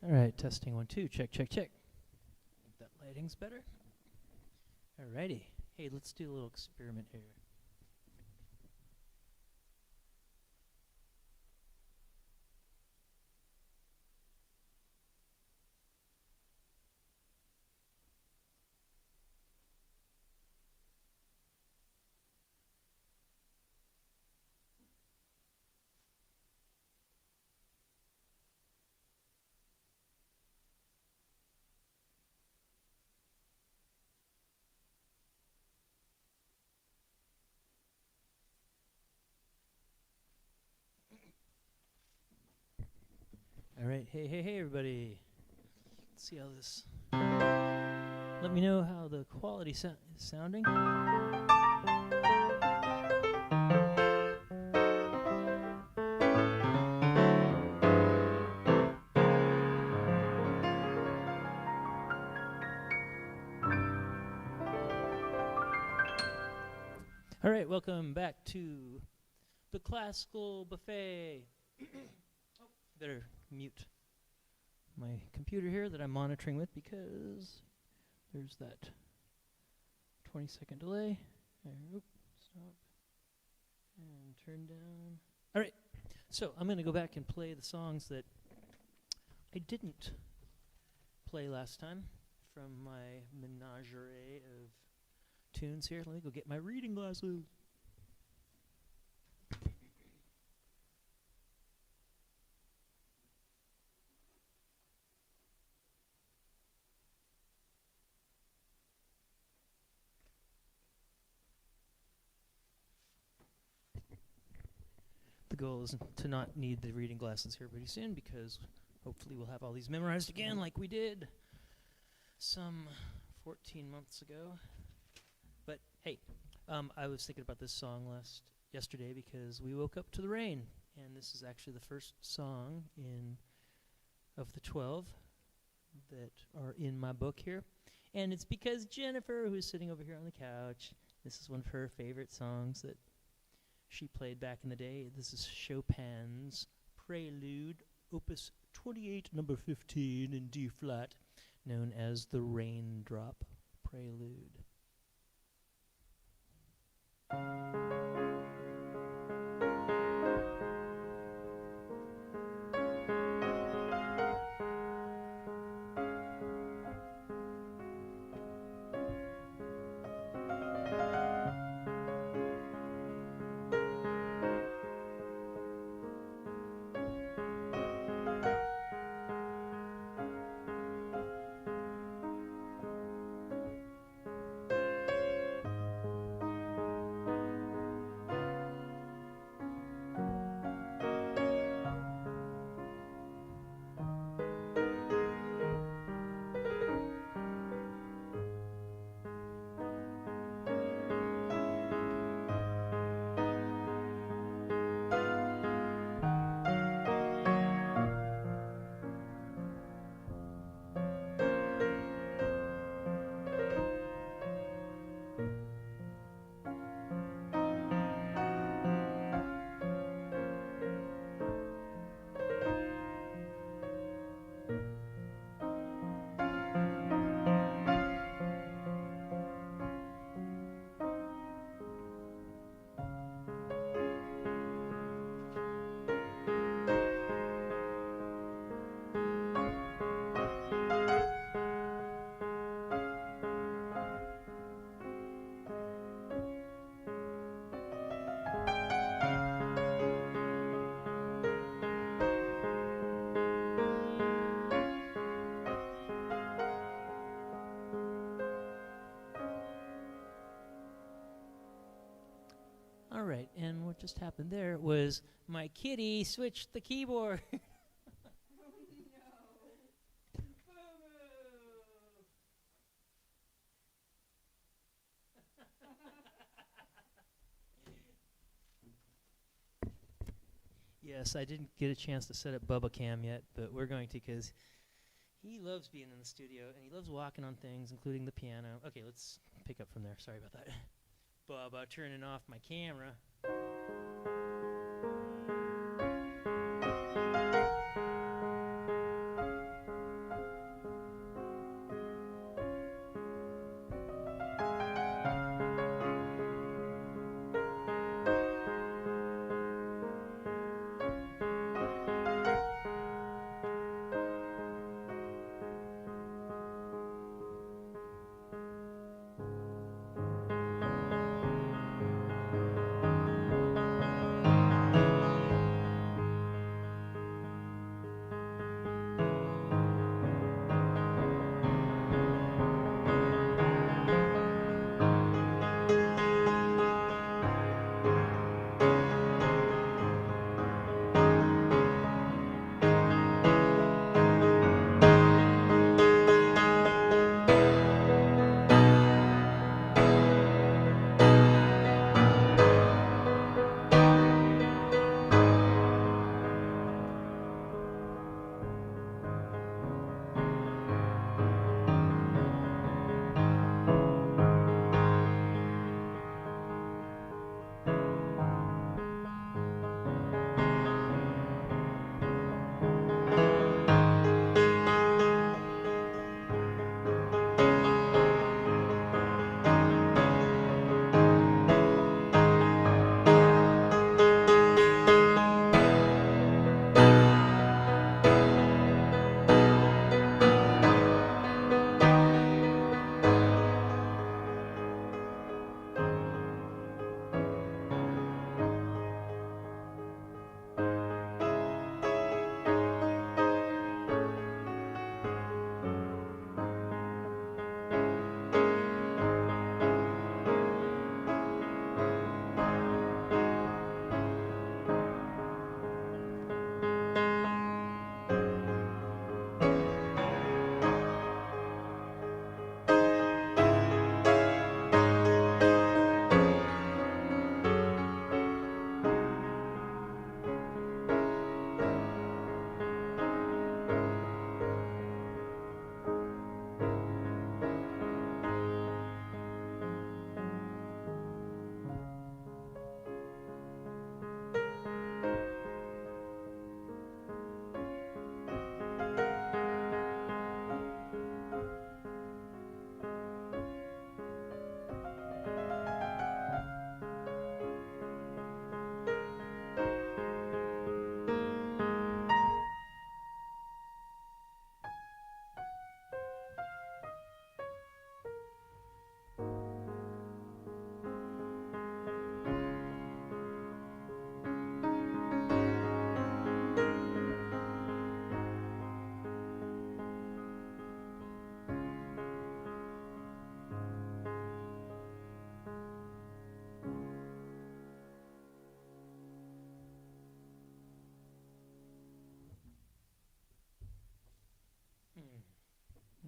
All right, testing 1, 2, check, check, check. Think that lighting's better. Alrighty. Hey, let's do a little experiment here. All right, hey, everybody. Let's see how this. Let me know how the quality is sounding. All right, welcome back to the Classical Buffet. Better mute my computer here that I'm monitoring with because there's that 20-second delay. Stop. And turn down. All right, so I'm going to go back and play the songs that I didn't play last time from my menagerie of tunes here. Let me go get my reading glasses. The goal is to not need the reading glasses here pretty soon because hopefully we'll have all these memorized again like we did some 14 months ago. But hey, I was thinking about this song yesterday because we woke up to the rain, and this is actually the first song of the 12 that are in my book here. And it's because Jennifer, who's sitting over here on the couch, this is one of her favorite songs that she played back in the day. This is Chopin's Prelude, Opus 28, number 15 in D flat, known as the Raindrop Prelude. All right, and what just happened there was my kitty switched the keyboard. Yes, I didn't get a chance to set up Bubba Cam yet, but we're going to because he loves being in the studio and he loves walking on things, including the piano. Okay, let's pick up from there. Sorry about that. Bubba turning off my camera.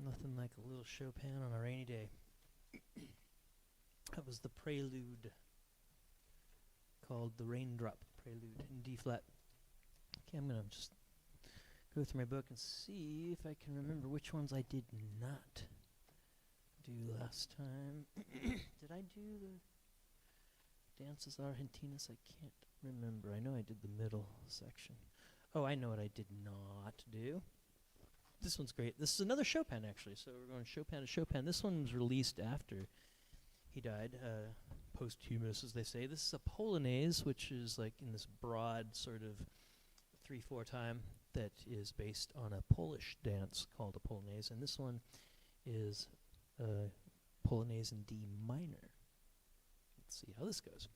Nothing like a little Chopin on a rainy day. That was the prelude called the Raindrop Prelude in D flat. Okay, I'm going to just go through my book and see if I can remember which ones I did not do last time. Did I do the Dances Argentinas? I can't remember. I know I did the middle section. Oh, I know what I did not do. This one's great. This is another Chopin, actually. So we're going Chopin to Chopin. This one was released after he died, posthumous, as they say. This is a Polonaise, which is like in this broad sort of 3/4 time that is based on a Polish dance called a Polonaise. And this one is a Polonaise in D minor. Let's see how this goes.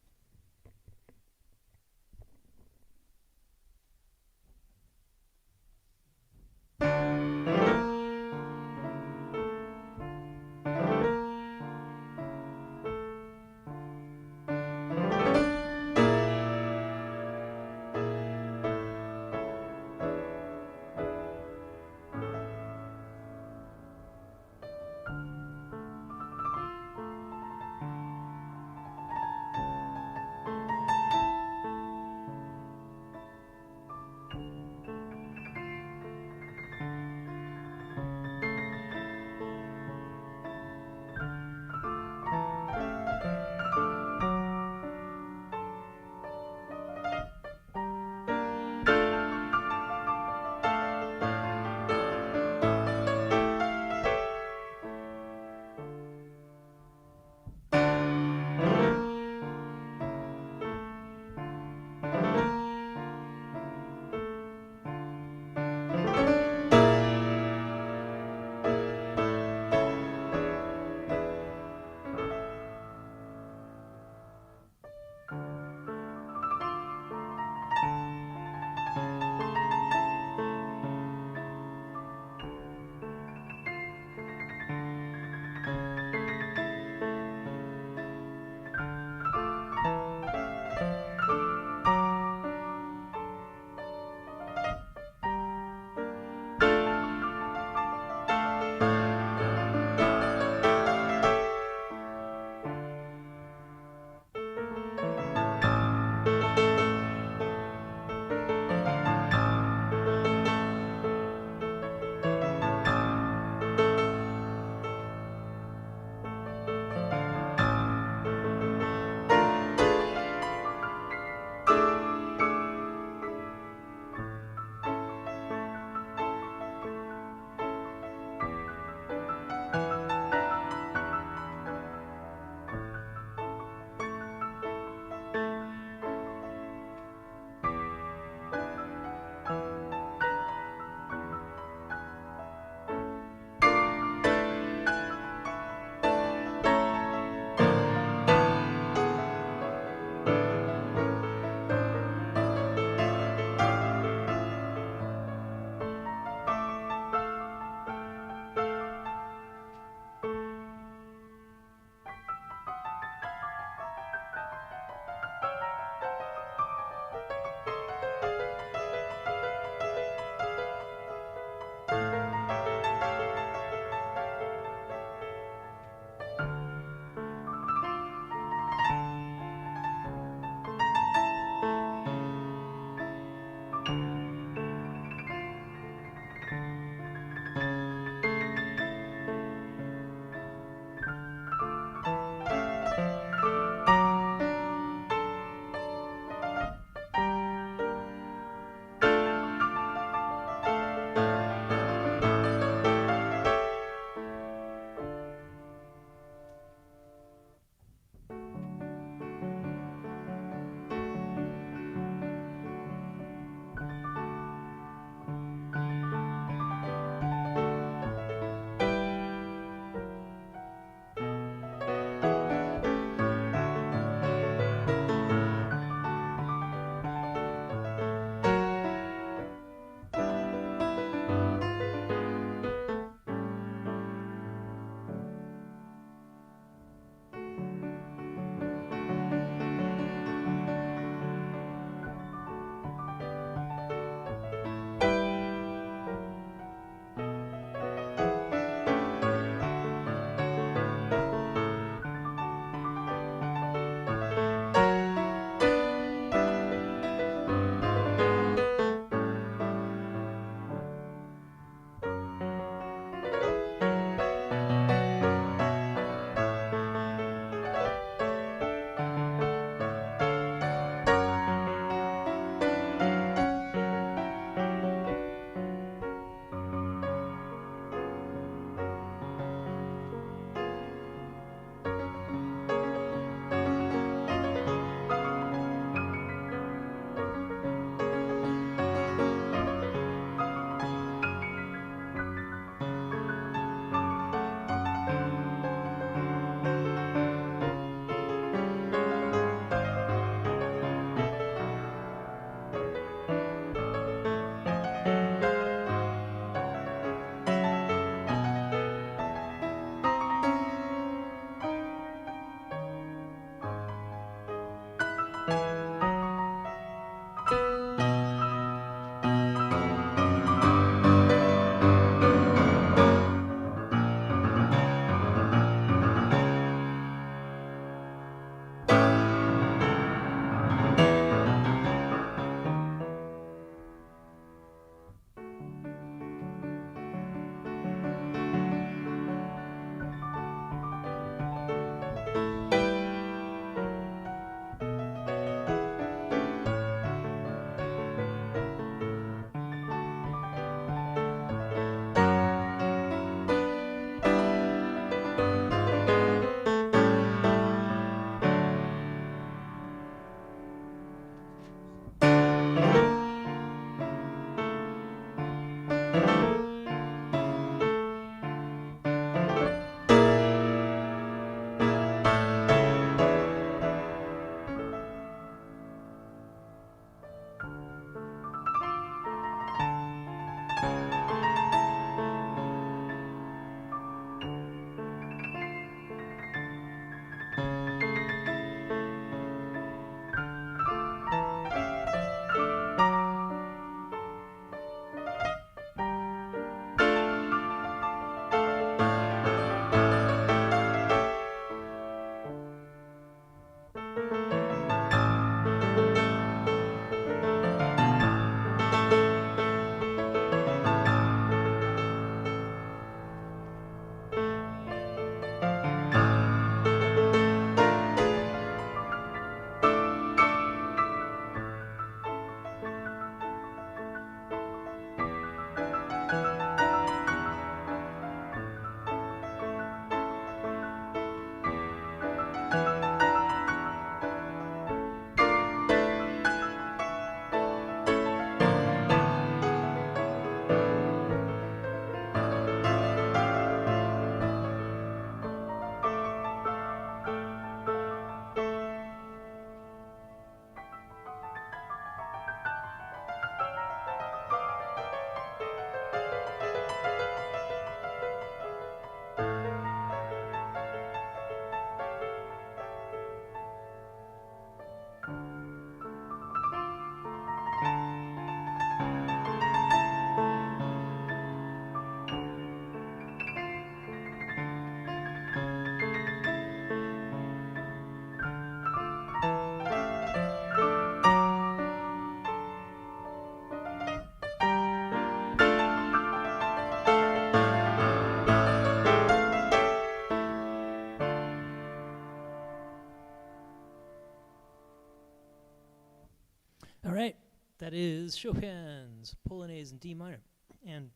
All right, that is Chopin's Polonaise in D minor, and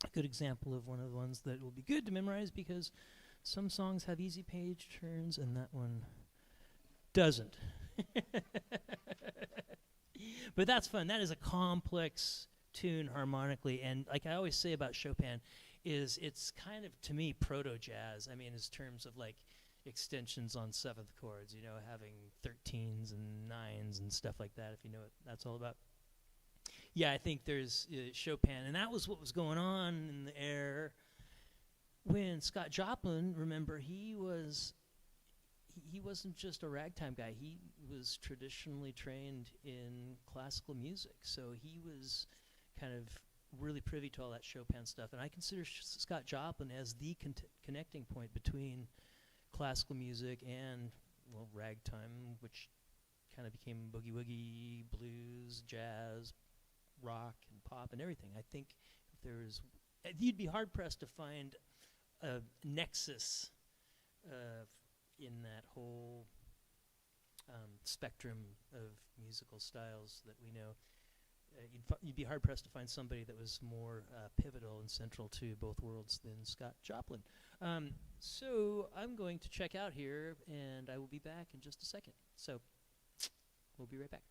a good example of one of the ones that will be good to memorize because some songs have easy page turns and that one doesn't. But that's fun. That is a complex tune harmonically, and like I always say about Chopin, is it's kind of, to me, proto-jazz. I mean, in terms of like extensions on seventh chords, you know, having 13s and 9s and stuff like that, if you know what that's all about. Yeah, I think there's Chopin, and that was what was going on in the air when Scott Joplin, remember, he wasn't just a ragtime guy. He was traditionally trained in classical music, so he was kind of really privy to all that Chopin stuff. And I consider Scott Joplin as the connecting point between classical music and, well, ragtime, which kind of became boogie woogie, blues, jazz, rock, and pop, and everything. I think if there's, you'd be hard pressed to find a nexus in that whole spectrum of musical styles that we know. You'd be hard pressed to find somebody that was more pivotal and central to both worlds than Scott Joplin. So I'm going to check out here, and I will be back in just a second. So we'll be right back.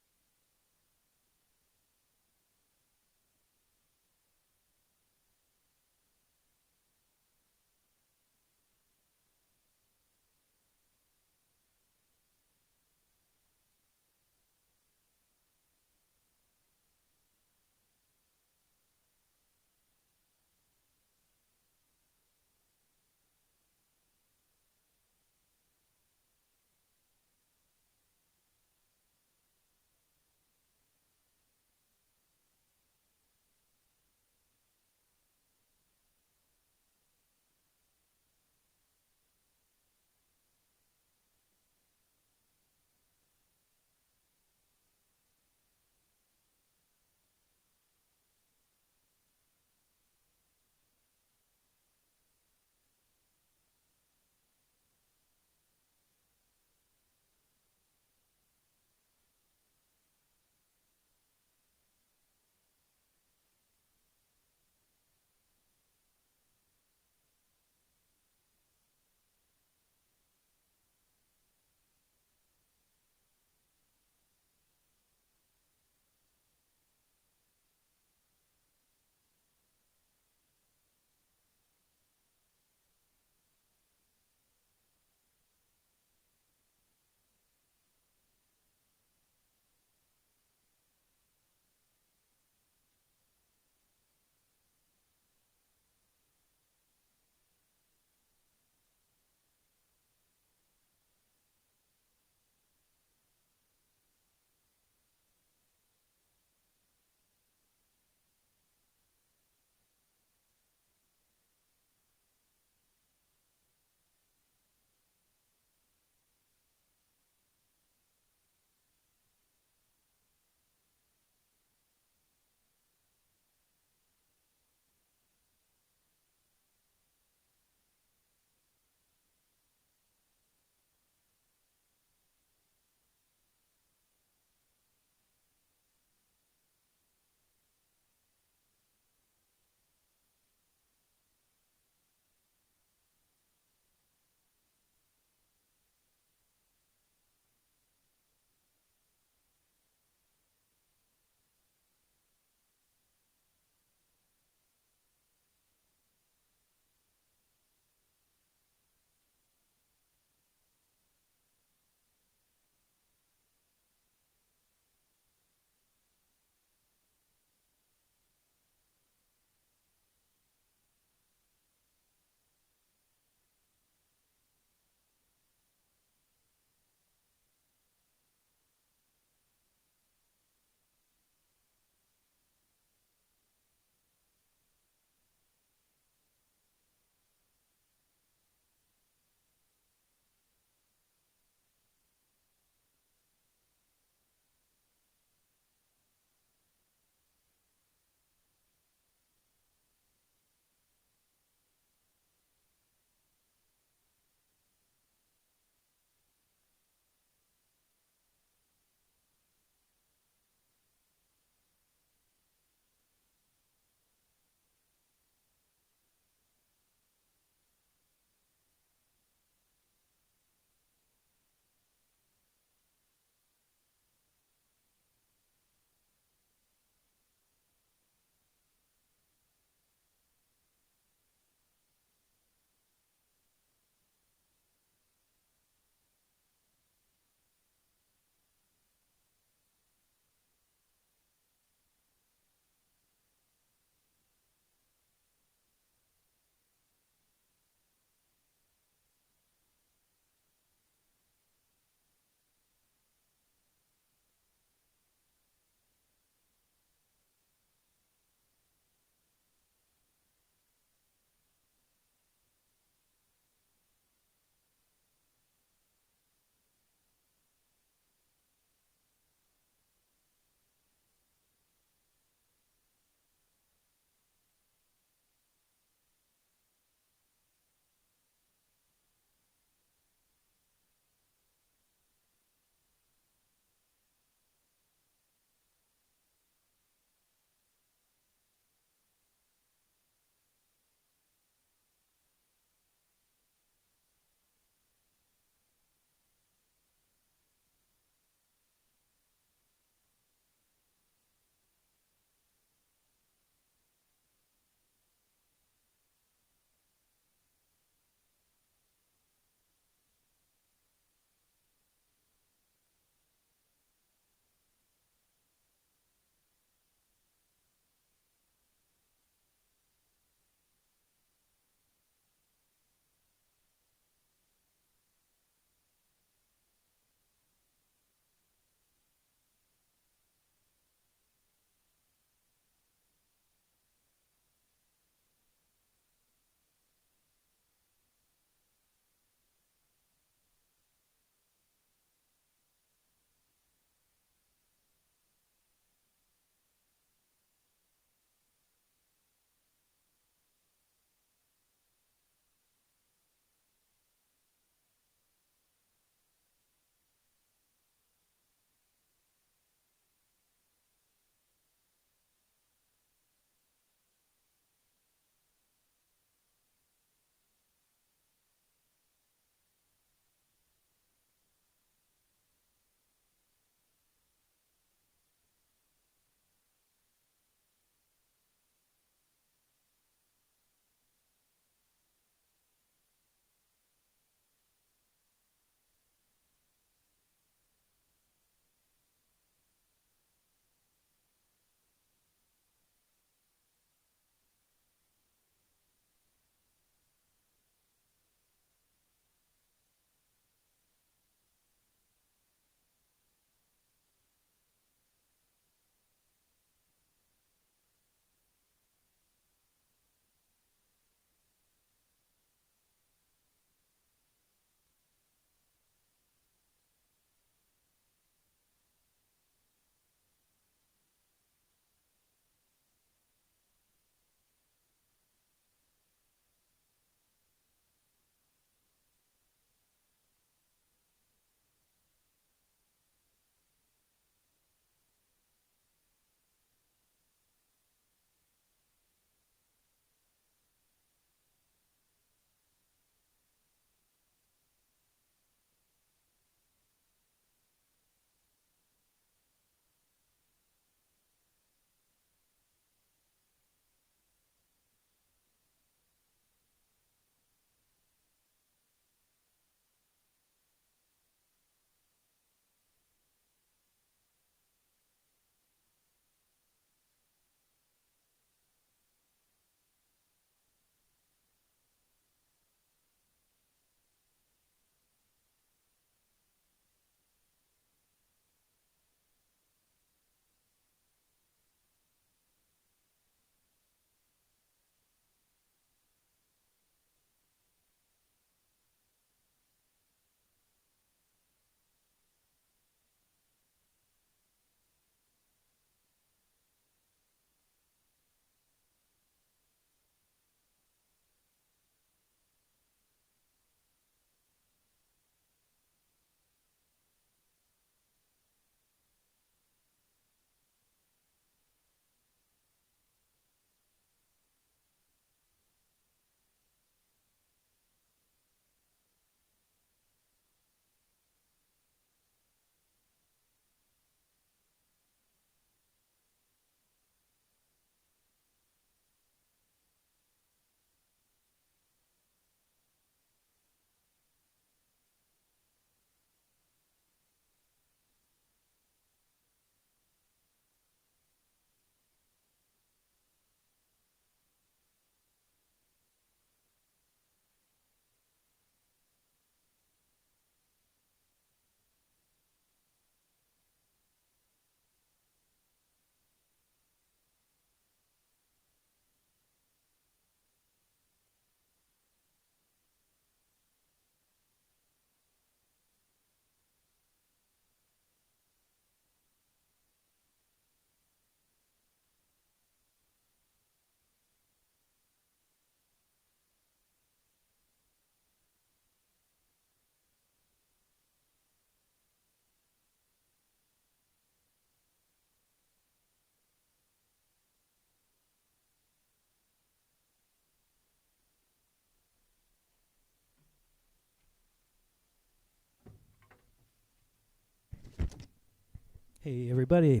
Hey, everybody.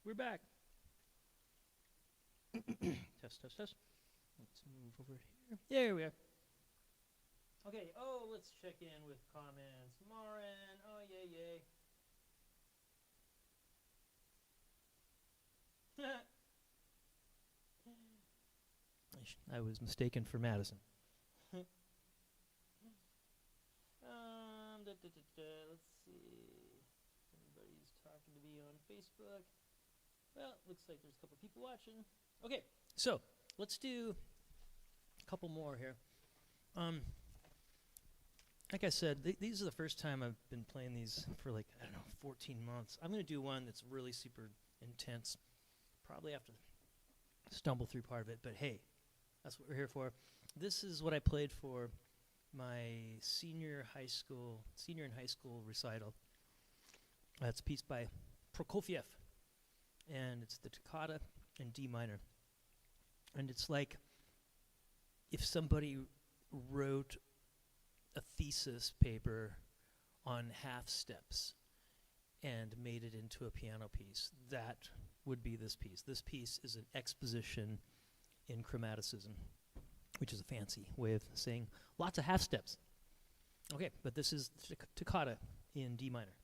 We're back. Test, test, test. Let's move over here. There we are. Okay, let's check in with comments. Marin, yay, yay. I was mistaken for Madison. Let's see. Everybody's talking to me on Facebook. Well, looks like there's a couple people watching. Okay, so let's do a couple more here. Like I said, these are the first time I've been playing these for 14 months. I'm going to do one that's really super intense. Probably have to stumble through part of it, but hey, that's what we're here for. This is what I played for my senior in high school recital. That's a piece by Prokofiev, and it's the Toccata in D minor. And it's like if somebody wrote a thesis paper on half steps and made it into a piano piece. That would be this piece. This piece is an exposition in chromaticism, which is a fancy way of saying lots of half steps. Okay, but this is Toccata in D minor.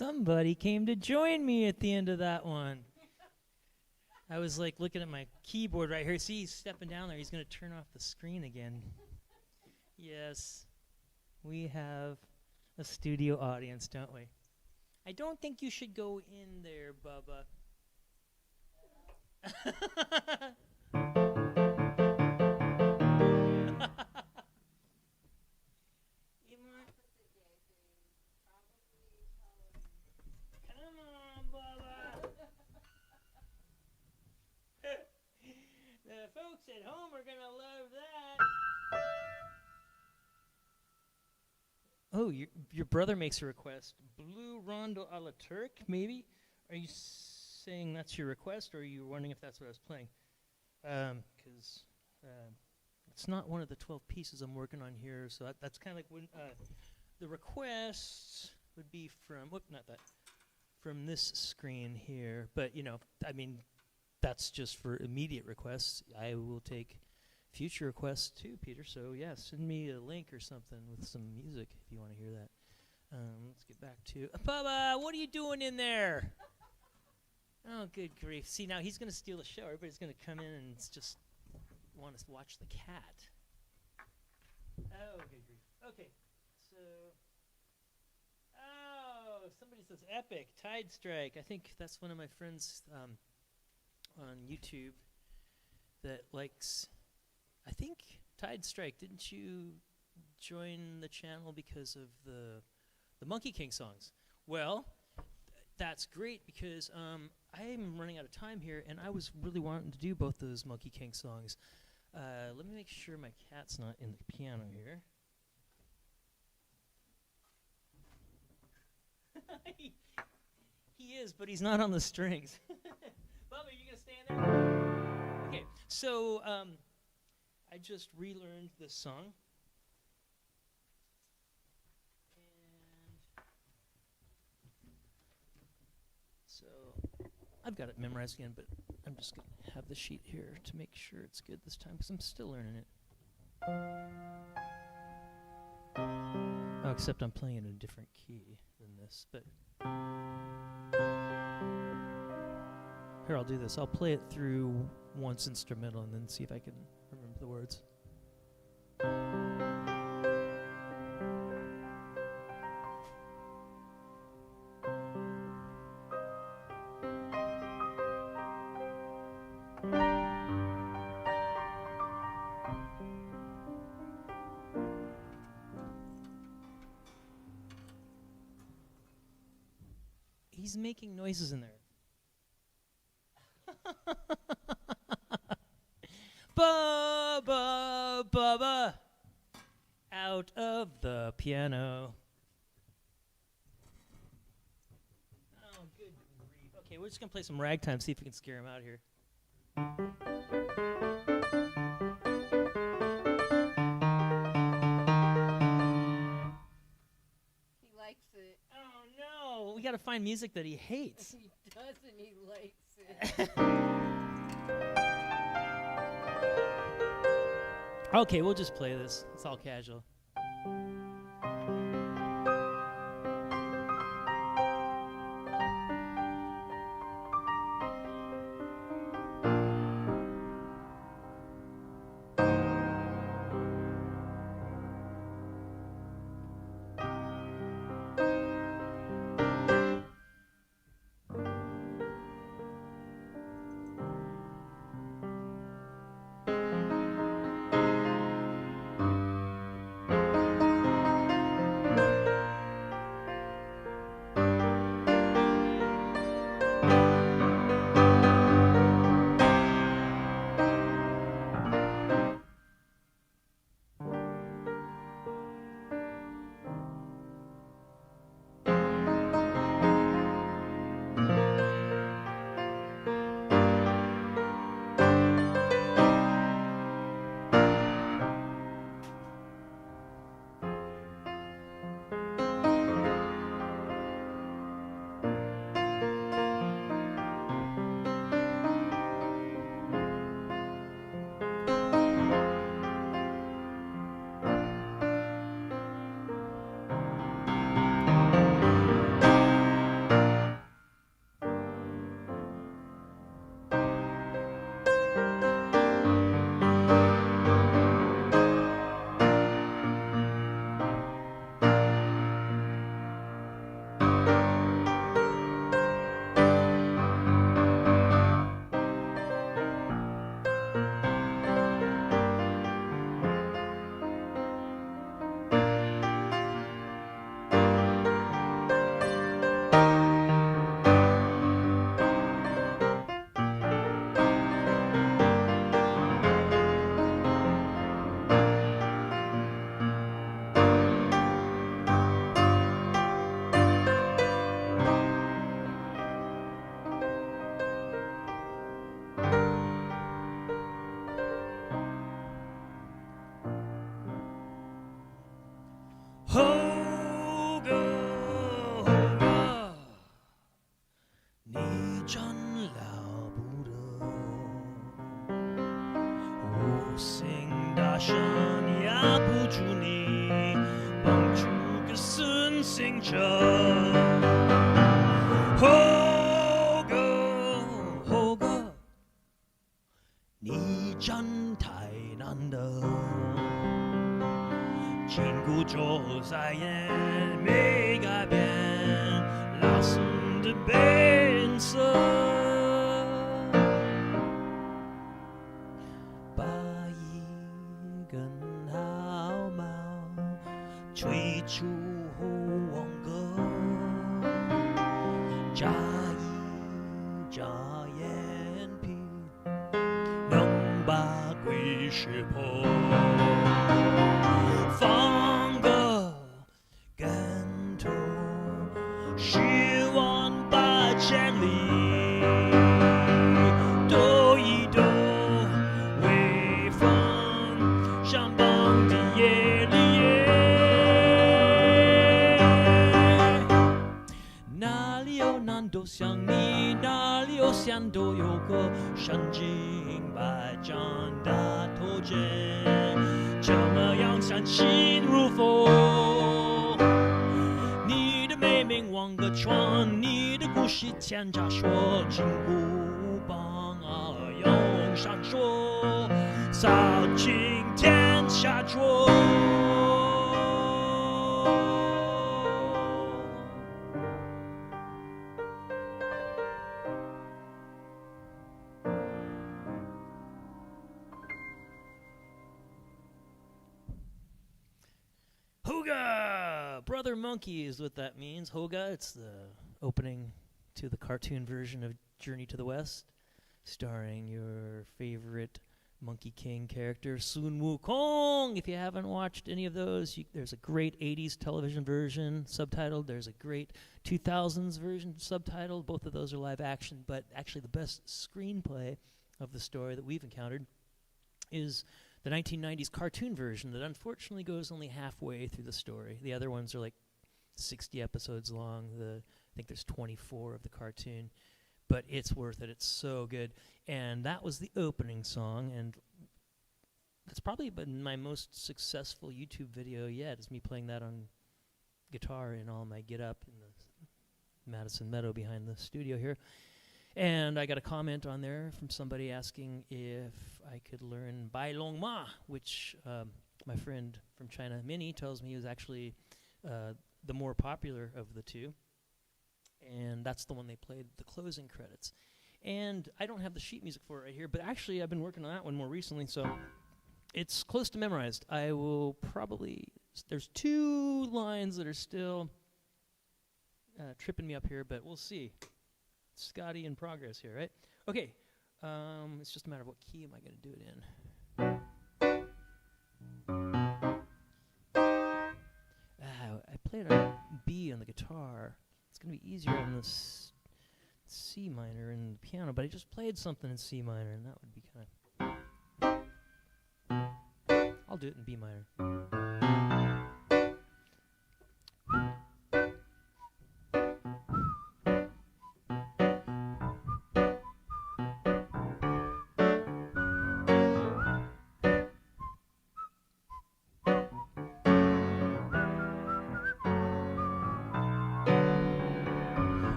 Somebody came to join me at the end of that one. I was like looking at my keyboard right here. See, he's stepping down there. He's going to turn off the screen again. Yes, we have a studio audience, don't we? I don't think you should go in there, Bubba. Come on, Bubba. The folks at home are gonna love that. Oh, your brother makes a request. Blue Rondo a la Turk, maybe? Are you saying that's your request, or are you wondering if that's what I was playing? Because it's not one of the 12 pieces I'm working on here, so that's kind of like when the requests would be from, not that, from this screen here. But, you know, I mean, that's just for immediate requests. I will take future requests too, Peter. So, yeah, send me a link or something with some music if you want to hear that. Let's get back to... Bubba, what are you doing in there? Oh, good grief. See, now he's going to steal the show. Everybody's going to come in and just want us to watch the cat. Oh, good grief. Okay, so... Oh, somebody says epic, Tide Strike. I think that's one of my friends on YouTube that likes... I think Tide Strike, didn't you join the channel because of the Monkey King songs? Well, that's great because I'm running out of time here, and I was really wanting to do both those Monkey King songs. Let me make sure my cat's not in the piano here. He is, but he's not on the strings. Bubba, are you going to stay in there? Okay, so I just relearned this song. So I've got it memorized again, but I'm just going to have the sheet here to make sure it's good this time because I'm still learning it. Oh, except I'm playing in a different key than this. But here, I'll do this. I'll play it through once instrumental and then see if I can remember the words. He's making noises in there. Bubba, Bubba, out of the piano. Oh, good grief. Okay, we're just going to play some ragtime, see if we can scare him out here. We got to find music that he hates. He doesn't. He likes it. Okay, we'll just play this. It's all casual. 助你，帮助个顺行者。猴哥，猴哥，你站太难了，紧箍咒再也没改变，老师的本色。把一根毫毛吹出王歌，眨一眨眼皮，能把鬼识破。放个跟头108000里，抖一抖微风上榜的夜里。哪里有难都像你，哪里有险都有个身经百战大头针，这么样相信如风。你的美名望个传，你的故事千家说，金箍棒啊永闪烁，扫尽天下浊。Hoga! Brother Monkey is what that means. Hoga, it's the opening to the cartoon version of Journey to the West, starring your favorite Monkey King character, Sun Wukong. If you haven't watched any of those, there's a great 80s television version subtitled. There's a great 2000s version subtitled. Both of those are live action, but actually the best screenplay of the story that we've encountered is the 1990s cartoon version that unfortunately goes only halfway through the story. The other ones are like 60 episodes long. I think there's 24 of the cartoon, but it's worth it. It's so good. And that was the opening song, and that's probably been my most successful YouTube video yet, is me playing that on guitar in all my get up in the Madison Meadow behind the studio here. And I got a comment on there from somebody asking if I could learn Bai Long Ma, which my friend from China, Minnie, tells me is actually the more popular of the two. And that's the one they played the closing credits. And I don't have the sheet music for it right here, but actually I've been working on that one more recently, so it's close to memorized. I will probably... There's 2 lines that are still tripping me up here, but we'll see. Scotty in progress here, right? Okay, it's just a matter of what key am I going to do it in. I played a B on the guitar. It's going to be easier on the C minor in the piano, but I just played something in C minor, and that would be kind of... I'll do it in B minor.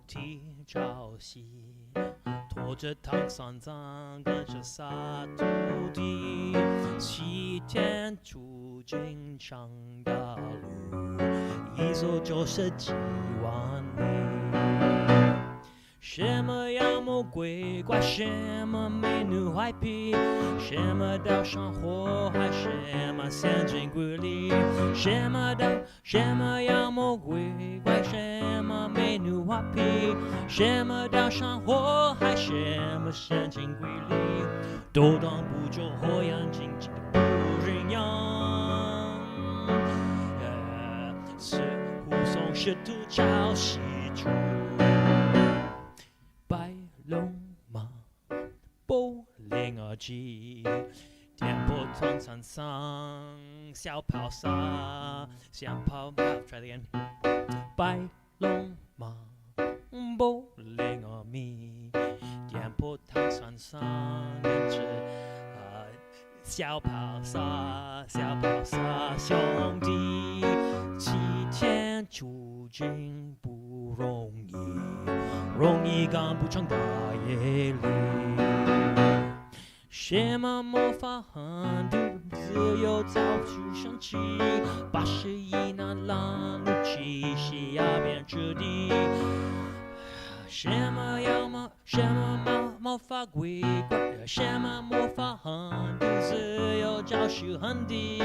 提朝夕，拖着唐三藏，跟着仨徒弟，西天取经上大路，一走就是几万里。什么妖魔鬼怪，什么美女坏皮，什么岛上火海，什么陷阱鬼里，什么岛，什么妖魔鬼怪，什么美女坏皮，什么岛上火海，什么陷阱鬼里，都挡不住火眼金睛的不人样。是独角戏出。白龙马，步灵儿急，颠簸通常上，小跑沙，想跑跑 try it again。白龙马，步灵儿迷，颠簸通常上，跟着小跑沙，小跑沙兄弟，齐天出境不容易，容易赶不上大夜里。什么魔法狠毒自由早就升起，81那拦路气息要变质地。什么妖魔，什么魔法鬼怪，什么魔法狠毒自由早就很低。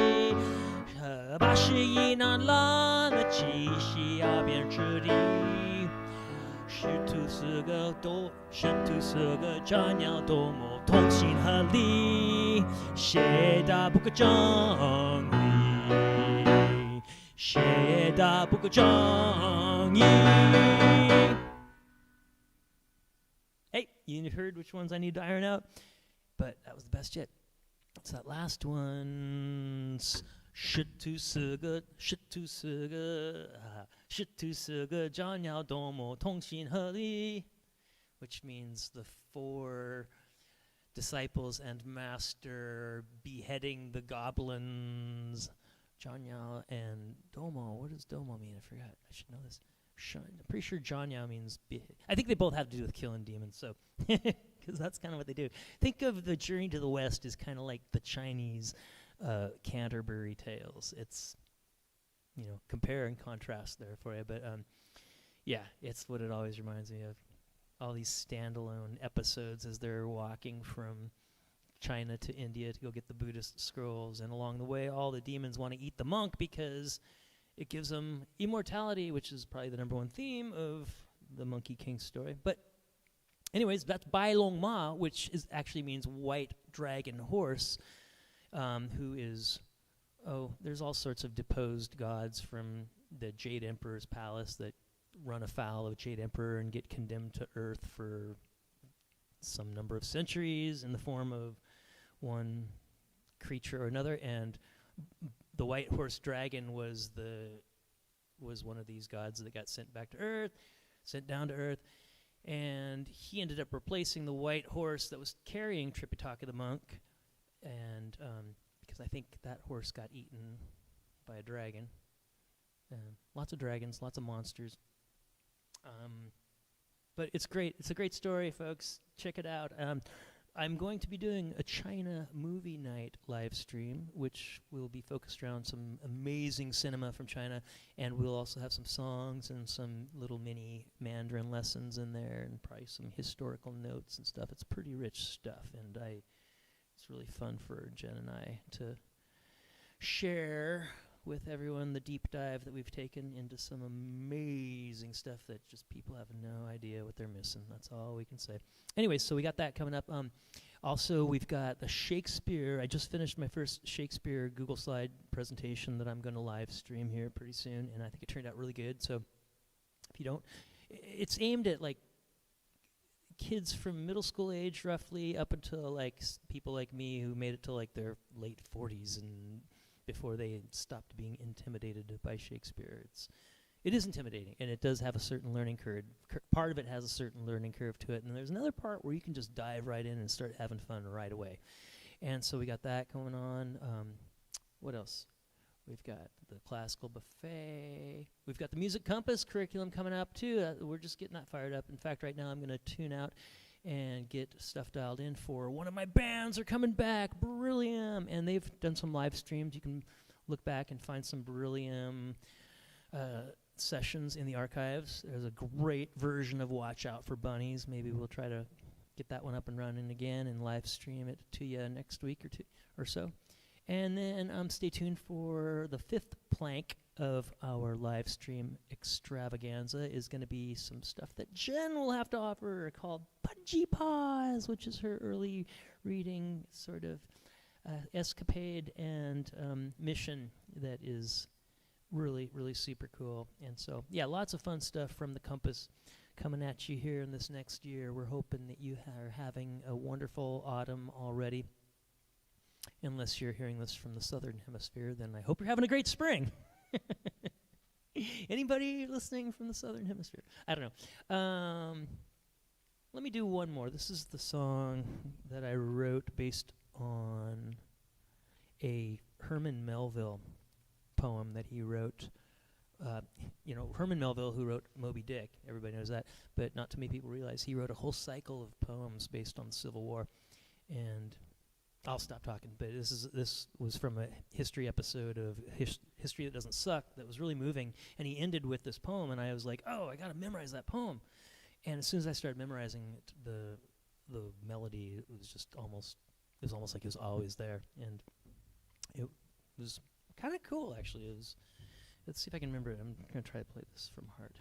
81那拦路气息要变质地。师徒四个战鸟多么同心合力，谁打不过正义，谁打不过正义。Hey, you heard which ones I need to iron out? But that was the best yet. So that last one's 师徒四个战鸟多么同心合力 which means the 4 disciples and master beheading the goblins. Janyao and Domo. What does Domo mean? I forgot. I should know this. I'm pretty sure Janyao means I think they both have to do with killing demons, so because that's kind of what they do. Think of the Journey to the West as kind of like the Chinese Canterbury Tales. It's, compare and contrast there for you, but yeah, it's what it always reminds me of. All these standalone episodes as they're walking from China to India to go get the Buddhist scrolls, and along the way all the demons want to eat the monk because it gives them immortality, which is probably the number one theme of the Monkey King story. But anyways, that's Bai Long Ma, which actually means white dragon horse, who is, there's all sorts of deposed gods from the Jade Emperor's palace that run afoul of Jade Emperor and get condemned to Earth for some number of centuries in the form of one creature or another. And the white horse dragon was one of these gods that got sent down to Earth, and he ended up replacing the white horse that was carrying Tripitaka the monk, and because I think that horse got eaten by a dragon. Lots of dragons, lots of monsters. But it's great. It's a great story, folks. Check it out. I'm going to be doing a China movie night live stream, which will be focused around some amazing cinema from China, and we'll also have some songs and some little mini Mandarin lessons in there, and probably some historical notes and stuff. It's pretty rich stuff, and it's really fun for Jen and I to share with everyone the deep dive that we've taken into some amazing stuff that just people have no idea what they're missing. That's all we can say. Anyway, so we got that coming up. Also, we've got the Shakespeare. I just finished my first Shakespeare Google Slide presentation that I'm going to live stream here pretty soon, and I think it turned out really good. So if you don't, it's aimed at like kids from middle school age roughly up until like people like me who made it to like their late 40s and before they stopped being intimidated by Shakespeare. It is intimidating, and it does have a certain learning curve. Part of it has a certain learning curve to it, and there's another part where you can just dive right in and start having fun right away. And so we got that going on. What else? We've got the classical buffet. We've got the Music Compass curriculum coming up, too. We're just getting that fired up. In fact, right now I'm going to tune out and get stuff dialed in for one of my bands are coming back, Beryllium, and they've done some live streams. You can look back and find some Beryllium sessions in the archives. There's a great version of Watch Out for Bunnies. Maybe we'll try to get that one up and running again and live stream it to you next week or so. And then stay tuned for the fifth plank of our live stream extravaganza is going to be some stuff that Jen will have to offer called Pudgy Paws, which is her early reading sort of escapade and mission that is really, really super cool. And so, yeah, lots of fun stuff from the Compass coming at you here in this next year. We're hoping that you are having a wonderful autumn already. Unless you're hearing this from the southern hemisphere, then I hope you're having a great spring. Anybody listening from the southern hemisphere? I don't know. Let me do one more. This is the song that I wrote based on a Herman Melville poem that he wrote. Herman Melville, who wrote Moby Dick, everybody knows that, but not too many people realize he wrote a whole cycle of poems based on the Civil War. And I'll stop talking, but this was from a history episode of History That Doesn't Suck that was really moving, and he ended with this poem, and I was like, oh, I got to memorize that poem. And as soon as I started memorizing it, the melody, it was almost like it was always there, and it was kind of cool, actually. Let's see if I can remember it. I'm going to try to play this from heart.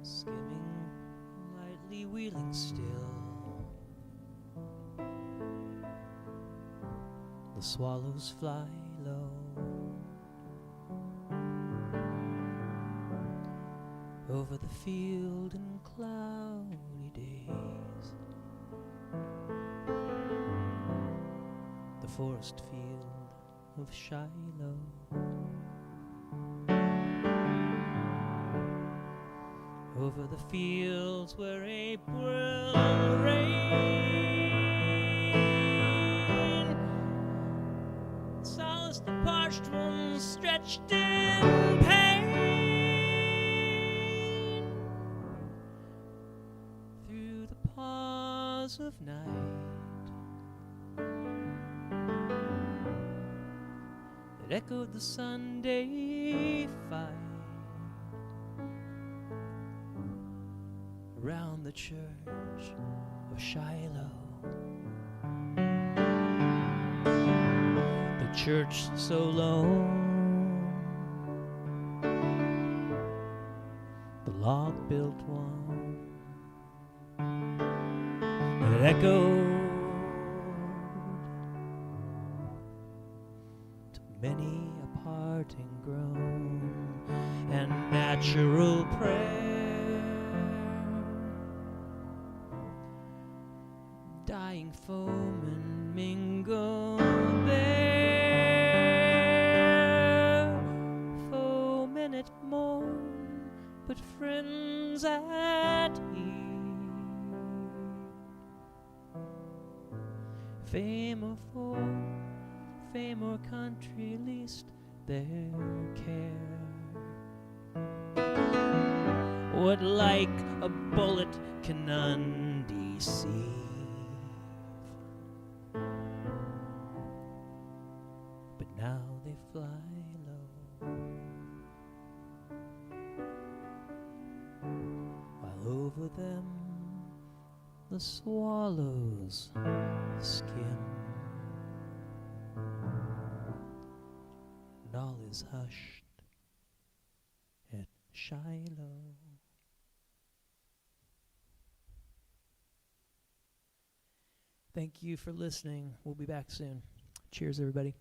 Skimming, lightly wheeling still, the swallows fly low over the field in cloudy days, the forest field of Shiloh. Over the fields where April rain solaced the parched ones stretched in pain through the pause of night that echoed the Sunday fight. around the church of Shiloh. The church so lone, the log-built one, it echoed to many a parting groan and natural prayer, dying foemen mingle there, foemen at morn, but friends at eve. Fame or foe, fame or country, least their care. What like a bullet can undeceive? But now they fly low, while over them the swallows skim, and all is hushed at Shiloh. Thank you for listening. We'll be back soon. Cheers, everybody.